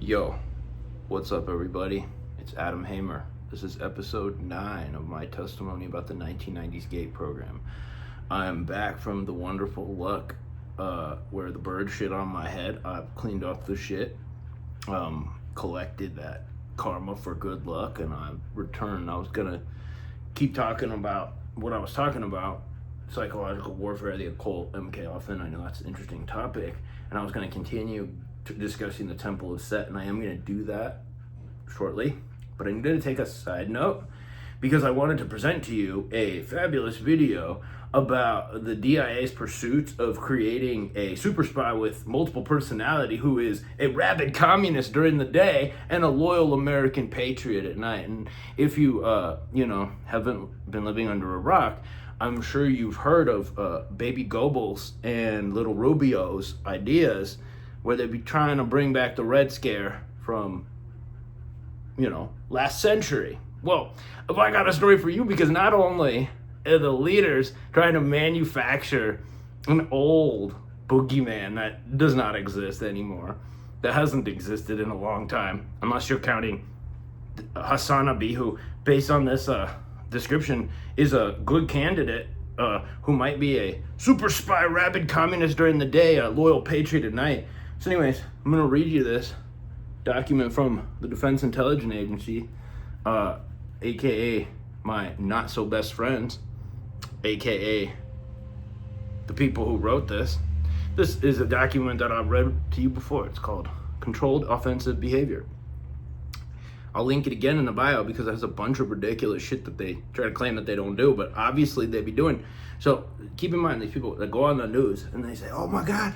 Yo, what's up everybody? It's Adam Hamer. This is episode 9 of my testimony about the 1990s GATE program. I'm back from the wonderful luck where the bird shit on my head. I've cleaned off the shit, collected that karma for good luck, and I've returned. I was gonna keep talking about what I was talking about, psychological warfare, the occult, MK Often. I know that's an interesting topic, and I was gonna continue discussing the Temple of Set, and I am going to do that shortly. But I'm going to take a side note because I wanted to present to you a fabulous video about the DIA's pursuit of creating a super spy with multiple personality who is a rabid communist during the day and a loyal American patriot at night. And if you, haven't been living under a rock, I'm sure you've heard of Baby Goebbels and Little Rubio's ideas where they'd be trying to bring back the Red Scare from, last century. Well, if I got a story for you, because not only are the leaders trying to manufacture an old boogeyman that does not exist anymore, that hasn't existed in a long time, unless you're counting HASANABI, who, based on this description, is a good candidate, who might be a super spy, rabid communist during the day, a loyal patriot at night. So anyways, I'm going to read you this document from the Defense Intelligence Agency, aka my not so best friends, aka the people who wrote this. This is a document that I've read to you before. It's called Controlled Offensive Behavior. I'll link it again in the bio because it has a bunch of ridiculous shit that they try to claim that they don't do, but obviously they be doing. So keep in mind, these people that go on the news and they say, oh my God,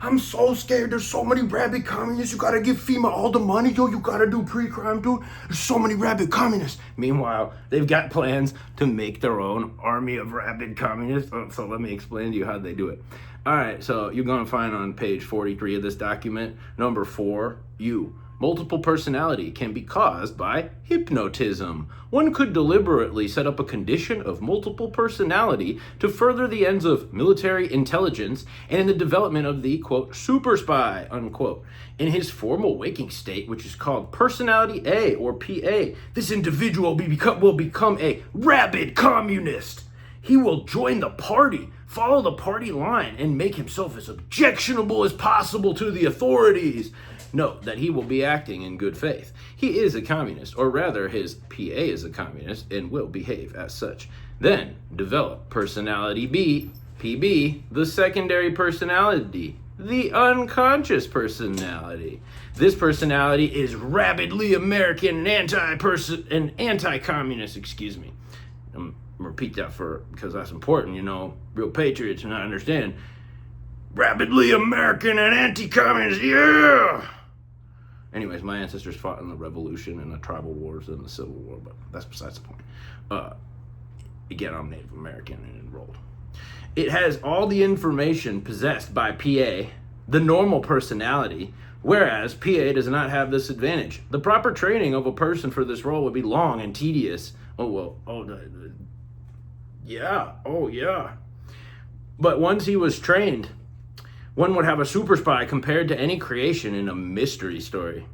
I'm so scared. There's so many rabid communists. You gotta give FEMA all the money. Yo, you gotta do pre-crime, dude. There's so many rabid communists. Meanwhile, they've got plans to make their own army of rabid communists. So let me explain to you how they do it. All right, so you're gonna find on page 43 of this document, number 4, multiple personality can be caused by hypnotism. One could deliberately set up a condition of multiple personality to further the ends of military intelligence and in the development of the, quote, super spy, unquote. In his formal waking state, which is called personality A or PA, this individual will become a rabid communist. He will join the party, follow the party line, and make himself as objectionable as possible to the authorities. Note that he will be acting in good faith. He is a communist, or rather his PA is a communist, and will behave as such. Then develop personality B, PB, the secondary personality, the unconscious personality. This personality is rabidly American and anti-communist, I'm repeat that because that's important, real patriots and I understand. Rabidly American and anti-communist, yeah! Anyways, my ancestors fought in the Revolution and the tribal wars and the Civil War, but that's besides the point. Again, I'm Native American and enrolled. It has all the information possessed by PA, the normal personality, whereas PA does not have this advantage. The proper training of a person for this role would be long and tedious. Yeah. But once he was trained, one would have a super spy compared to any creation in a mystery story.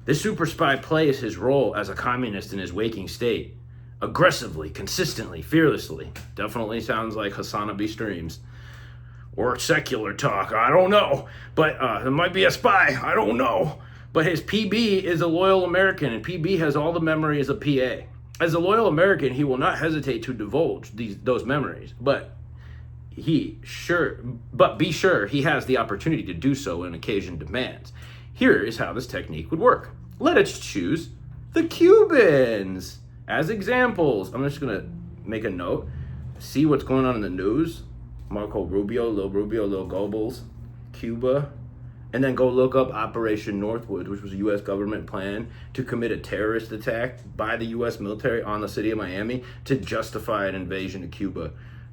This super spy plays his role as a communist in his waking state, aggressively, consistently, fearlessly. Definitely sounds like HASANABI streams. Or secular talk, I don't know. But it might be a spy, I don't know. But his PB is a loyal American, and PB has all the memories of PA. As a loyal American, he will not hesitate to divulge those memories, but be sure he has the opportunity to do so when occasion demands. Here is how this technique would work. Let us choose the Cubans as examples. I'm just gonna make a note, see what's going on in the news. Marco Rubio, Lil Goebbels, Cuba, and then go look up Operation Northwoods, which was a U.S. government plan to commit a terrorist attack by the U.S. military on the city of Miami to justify an invasion of Cuba.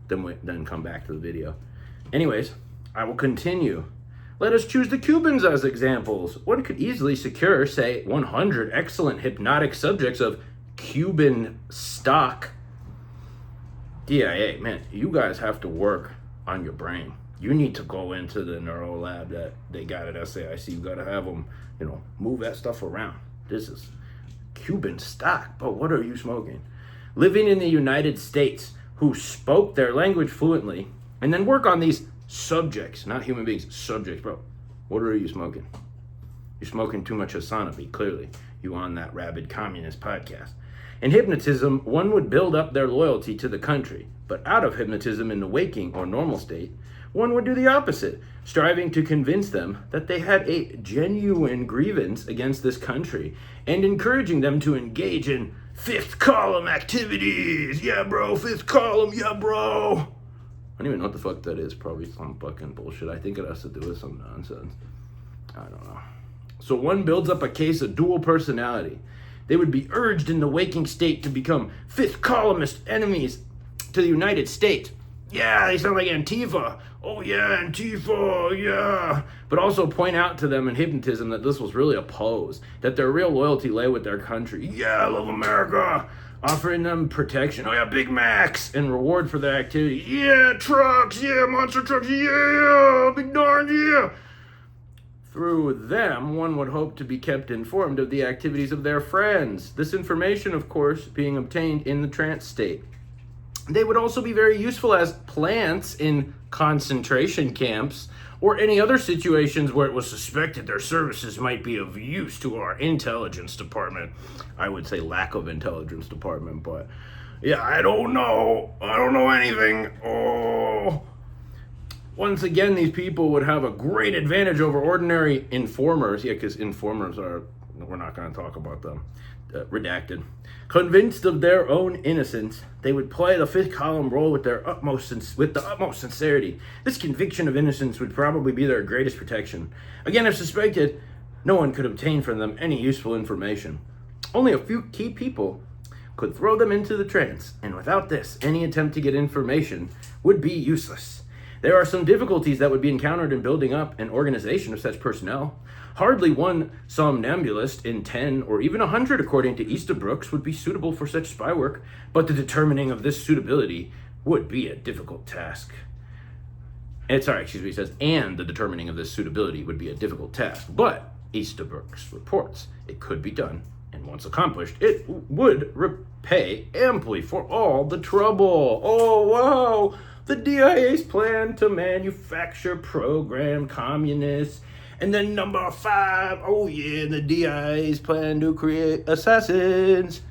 Then come back to the video. Anyways, I will continue. Let us choose the Cubans as examples. One could easily secure, say, 100 excellent hypnotic subjects of Cuban stock. DIA, man, you guys have to work on your brain. You need to go into the neuro lab that they got at SAIC. You got to have them move that stuff around. This is Cuban stock, but what are you smoking? Living in the United States, who spoke their language fluently, and then work on these subjects, not human beings, subjects, bro. What are you smoking? You're smoking too much HASANABI, clearly. You on that rabid communist podcast. In hypnotism, one would build up their loyalty to the country, but out of hypnotism in the waking or normal state, one would do the opposite, striving to convince them that they had a genuine grievance against this country and encouraging them to engage in fifth column activities. Yeah, bro, fifth column, yeah, bro. I don't even know what the fuck that is. Probably some fucking bullshit. I think it has to do with some nonsense. I don't know. So one builds up a case of dual personality. They would be urged in the waking state to become fifth columnist enemies to the United States. Yeah, they sound like Antifa. Oh yeah, Antifa, yeah. But also point out to them in hypnotism that this was really a pose, that their real loyalty lay with their country. Yeah, I love America. Offering them protection. Oh yeah, Big Macs in reward for their activity. Yeah, trucks, yeah, monster trucks, yeah, big darn, yeah. Through them, one would hope to be kept informed of the activities of their friends. This information, of course, being obtained in the trance state. They would also be very useful as plants in concentration camps or any other situations where it was suspected their services might be of use to our intelligence department. I would say lack of intelligence department, but yeah, I don't know anything. Oh. Once again, these people would have a great advantage over ordinary informers. Yeah, because informers we're not going to talk about them. Redacted. Convinced of their own innocence, they would play the fifth column role with the utmost sincerity. This conviction of innocence would probably be their greatest protection. Again, if suspected, no one could obtain from them any useful information. Only a few key people could throw them into the trance, and without this, any attempt to get information would be useless. There are some difficulties that would be encountered in building up an organization of such personnel. Hardly one somnambulist in 10 or even 100, according to Easterbrook's, would be suitable for such spy work, but the determining of this suitability would be a difficult task. He says, and the determining of this suitability would be a difficult task. But Easterbrook's reports it could be done, and once accomplished, it would repay amply for all the trouble. Oh, wow! The DIA's plan to manufacture programmed communists. And then number 5, oh yeah, the DIA's plan to create assassins.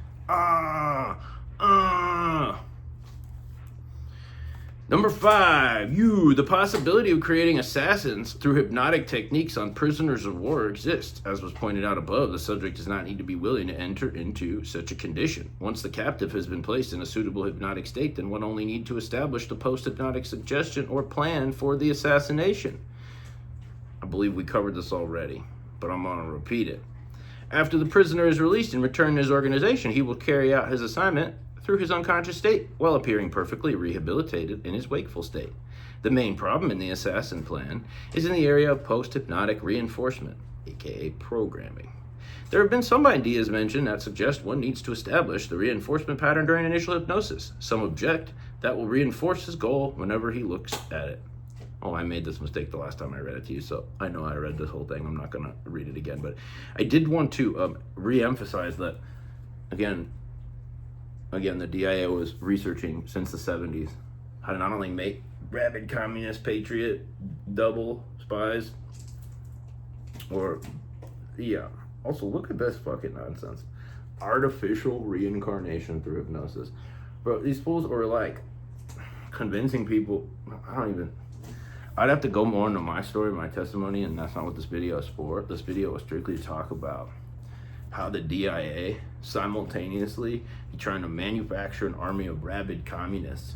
Number 5, the possibility of creating assassins through hypnotic techniques on prisoners of war exists. As was pointed out above, the subject does not need to be willing to enter into such a condition. Once the captive has been placed in a suitable hypnotic state, then one only need to establish the post-hypnotic suggestion or plan for the assassination. I believe we covered this already, but I'm going to repeat it. After the prisoner is released and returned to his organization, he will carry out his assignment through his unconscious state while appearing perfectly rehabilitated in his wakeful state. The main problem in the assassin plan is in the area of post-hypnotic reinforcement, aka programming. There have been some ideas mentioned that suggest one needs to establish the reinforcement pattern during initial hypnosis. Some object that will reinforce his goal whenever he looks at it. Oh, I made this mistake the last time I read it to you, so I know I read this whole thing. I'm not going to read it again, but I did want to re-emphasize that, again, the DIA was researching since the 70s how to not only make rabid communist patriot double spies, also look at this fucking nonsense. Artificial reincarnation through hypnosis. Bro, these fools are like convincing people, I'd have to go more into my story, my testimony, and that's not what this video is for. This video was strictly to talk about how the DIA simultaneously be trying to manufacture an army of rabid communists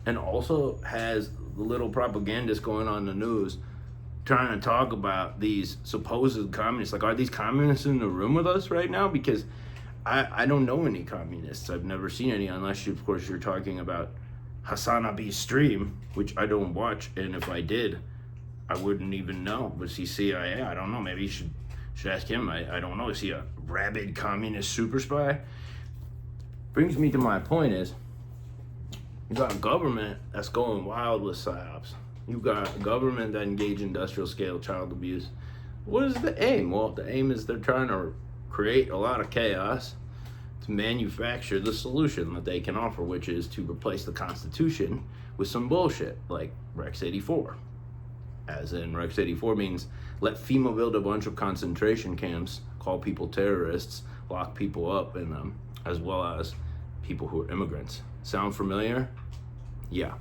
and also has the little propagandists going on the news trying to talk about these supposed communists. Like, are these communists in the room with us right now? Because I don't know any communists. I've never seen any, unless of course you're talking about HASANABI's stream, which I don't watch, and if I did, I wouldn't even know. Was he CIA? I don't know. Maybe you should ask him. I don't know. Is he a rabid communist super spy? Brings me to my point is, you got a government that's going wild with psyops. You got a government that engage in industrial scale child abuse, What is the aim? Well, the aim is they're trying to create a lot of chaos to manufacture the solution that they can offer, which is to replace the Constitution with some bullshit like Rex 84. As in, Rex 84 means let FEMA build a bunch of concentration camps, call people terrorists, lock people up in them, as well as people who are immigrants. Sound familiar? Yeah.